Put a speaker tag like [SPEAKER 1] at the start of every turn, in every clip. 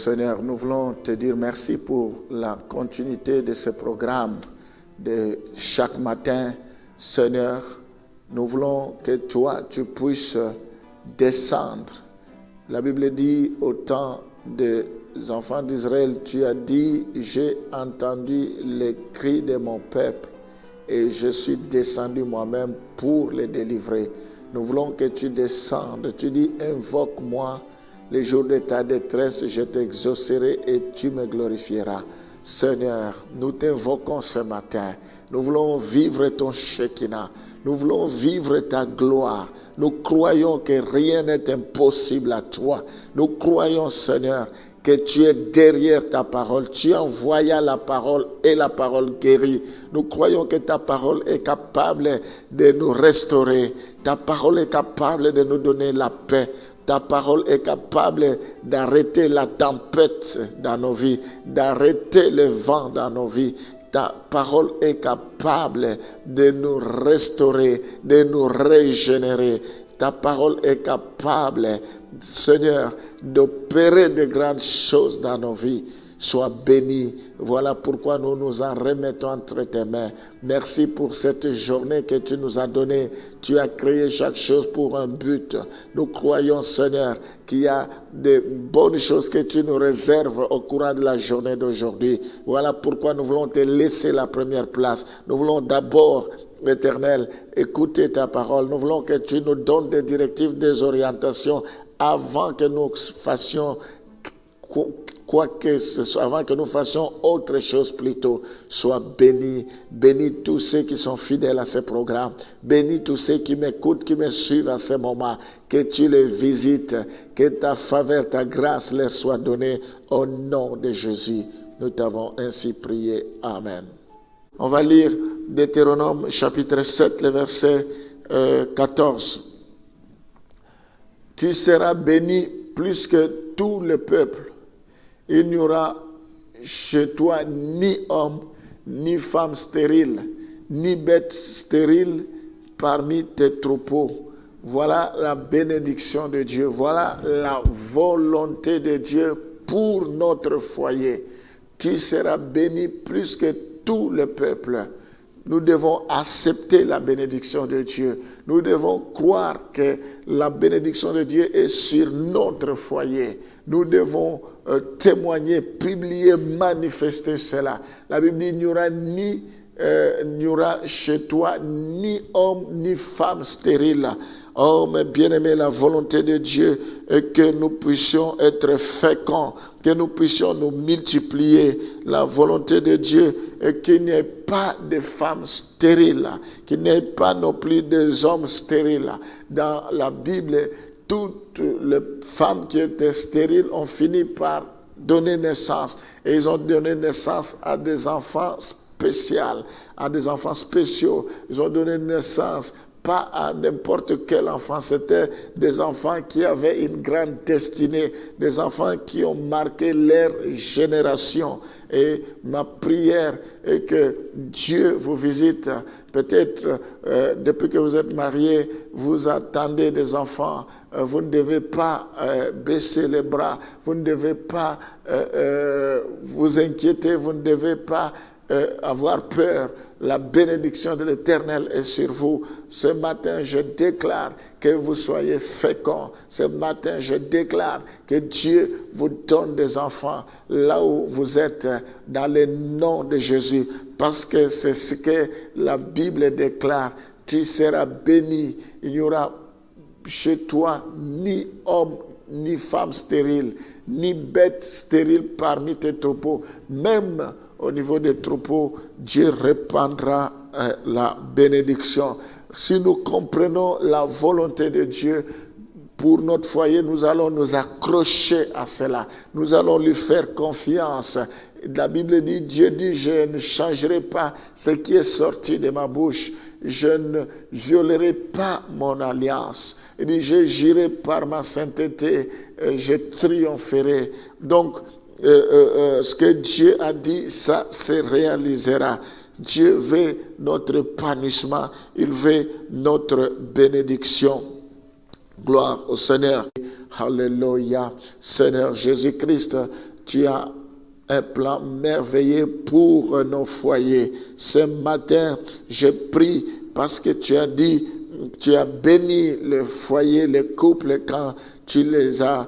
[SPEAKER 1] Seigneur, nous voulons te dire merci pour la continuité de ce programme de chaque matin. Seigneur, nous voulons que toi, tu puisses descendre. La Bible dit au temps des enfants d'Israël, tu as dit, j'ai entendu les cris de mon peuple et je suis descendu moi-même pour les délivrer. Nous voulons que tu descendes. Tu dis, invoque-moi les jours de ta détresse, je t'exaucerai et tu me glorifieras. Seigneur, nous t'invoquons ce matin. Nous voulons vivre ton Shekinah. Nous voulons vivre ta gloire. Nous croyons que rien n'est impossible à toi. Nous croyons, Seigneur, que tu es derrière ta parole. Tu envoyas la parole et la parole guérit. Nous croyons que ta parole est capable de nous restaurer. Ta parole est capable de nous donner la paix. Ta parole est capable d'arrêter la tempête dans nos vies, d'arrêter le vent dans nos vies. Ta parole est capable de nous restaurer, de nous régénérer. Ta parole est capable, Seigneur, d'opérer de grandes choses dans nos vies. Sois béni. Voilà pourquoi nous nous en remettons entre tes mains. Merci pour cette journée que tu nous as donnée. Tu as créé chaque chose pour un but. Nous croyons, Seigneur, qu'il y a de bonnes choses que tu nous réserves au courant de la journée d'aujourd'hui. Voilà pourquoi nous voulons te laisser la première place. Nous voulons d'abord, Éternel, écouter ta parole. Nous voulons que tu nous donnes des directives, des orientations avant que nous fassions quoi que ce soit, avant que nous fassions autre chose plutôt. Sois béni. Bénis tous ceux qui sont fidèles à ce programme. Bénis tous ceux qui m'écoutent, qui me suivent à ce moment. Que tu les visites. Que ta faveur, ta grâce leur soit donnée au nom de Jésus. Nous t'avons ainsi prié. Amen. On va lire Deutéronome chapitre 7, le verset 14. Tu seras béni plus que tout le peuple. Il n'y aura chez toi ni homme, ni femme stérile, ni bête stérile parmi tes troupeaux. Voilà la bénédiction de Dieu. Voilà la volonté de Dieu pour notre foyer. Tu seras béni plus que tout le peuple. Nous devons accepter la bénédiction de Dieu. Nous devons croire que la bénédiction de Dieu est sur notre foyer. Nous devons témoigner, publier, manifester cela. La Bible dit, il n'y aura chez toi ni homme ni femme stérile. Oh, mes bien-aimés, la volonté de Dieu est que nous puissions être féconds, que nous puissions nous multiplier. La volonté de Dieu est qu'il n'y ait pas de femmes stériles, qu'il n'y ait pas non plus des hommes stériles. Dans la Bible, toutes les femmes qui étaient stériles ont fini par donner naissance. Et ils ont donné naissance à des enfants spéciaux, à des enfants spéciaux. Ils ont donné naissance pas à n'importe quel enfant. C'était des enfants qui avaient une grande destinée, des enfants qui ont marqué leur génération. Et ma prière est que Dieu vous visite. Peut-être depuis que vous êtes mariés, vous attendez des enfants. Vous ne devez pas baisser les bras. Vous ne devez pas vous inquiéter. Vous ne devez pas avoir peur. La bénédiction de l'Éternel est sur vous. Ce matin, je déclare que vous soyez féconds. Ce matin, je déclare que Dieu vous donne des enfants là où vous êtes, dans le nom de Jésus. Parce que c'est ce que la Bible déclare. Tu seras béni. Il n'y aura chez toi ni homme, ni femme stérile, ni bête stérile parmi tes troupeaux. Même au niveau des troupeaux, Dieu répandra la bénédiction. Si nous comprenons la volonté de Dieu pour notre foyer, nous allons nous accrocher à cela. Nous allons lui faire confiance. La Bible dit, Dieu dit, je ne changerai pas ce qui est sorti de ma bouche. Je ne violerai pas mon alliance. Il dit, je j'irai par ma sainteté, je triompherai. Donc, ce que Dieu a dit, ça se réalisera. Dieu veut notre épanouissement, il veut notre bénédiction. Gloire au Seigneur. Alléluia. Seigneur Jésus-Christ, tu as un plan merveilleux pour nos foyers. Ce matin, je prie parce que tu as dit, tu as béni le foyer, les couples quand tu les as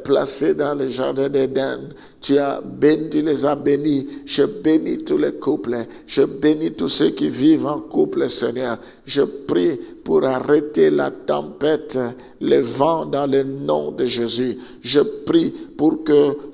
[SPEAKER 1] placés dans le jardin d'Éden. Tu les as bénis. Je bénis tous les couples. Je bénis tous ceux qui vivent en couple, Seigneur. Je prie pour arrêter la tempête, le vent dans le nom de Jésus. Je prie pour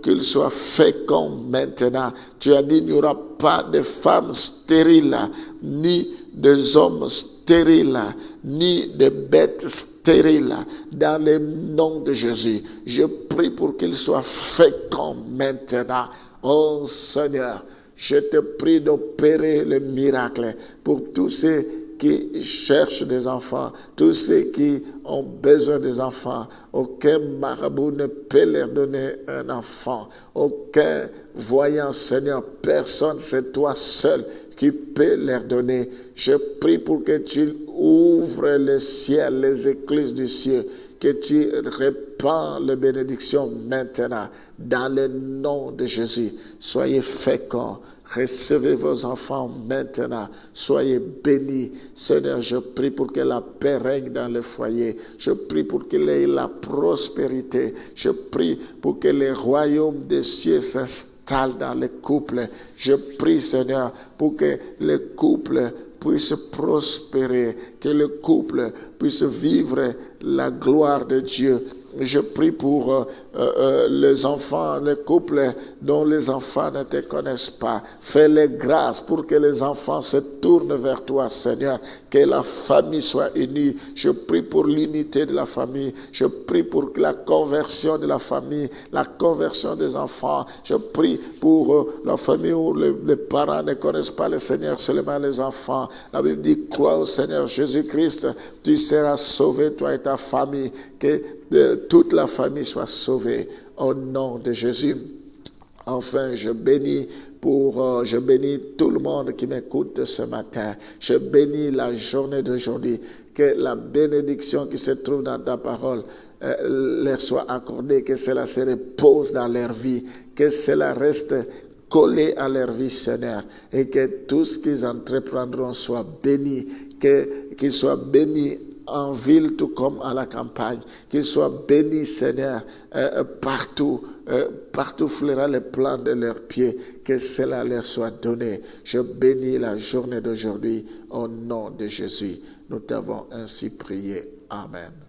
[SPEAKER 1] qu'ils soient féconds maintenant. Tu as dit, il n'y aura pas de femmes stériles, ni des hommes stériles, ni de bêtes stériles, dans le nom de Jésus. Je prie pour qu'ils soient féconds maintenant. Oh Seigneur, je te prie d'opérer le miracle pour tous ceux qui cherchent des enfants, tous ceux qui ont besoin des enfants. Aucun marabout ne peut leur donner un enfant. Aucun voyant, Seigneur, personne, c'est toi seul qui peut leur donner. Je prie pour que tu ouvres le ciel, les écluses du ciel, que tu répands les bénédictions maintenant, dans le nom de Jésus. Soyez féconds. Recevez vos enfants maintenant. Soyez bénis. Seigneur, je prie pour que la paix règne dans le foyer. Je prie pour qu'il ait la prospérité. Je prie pour que le royaume des cieux s'installe dans les couples. Je prie, Seigneur, pour que les couples puissent prospérer, que le couple puisse vivre la gloire de Dieu. Je prie pour les enfants, les couples dont les enfants ne te connaissent pas. Fais-les grâce pour que les enfants se tournent vers toi, Seigneur. Que la famille soit unie. Je prie pour l'unité de la famille. Je prie pour la conversion de la famille, la conversion des enfants. Je prie pour la famille où les parents ne connaissent pas le Seigneur, seulement les enfants. La Bible dit, crois au Seigneur Jésus-Christ, tu seras sauvé, toi et ta famille. Que toute la famille soit sauvée au nom de Jésus. Enfin, je bénis tout le monde qui m'écoute ce matin. Je bénis la journée d'aujourd'hui. Que la bénédiction qui se trouve dans ta parole leur soit accordée. Que cela se repose dans leur vie. Que cela reste collé à leur vie, Seigneur. Et que tout ce qu'ils entreprendront soit béni. Qu'ils soient bénis en ville tout comme à la campagne, qu'ils soient bénis, Seigneur, partout fleura les plans de leurs pieds, que cela leur soit donné. Je bénis la journée d'aujourd'hui au nom de Jésus. Nous t'avons ainsi prié. Amen.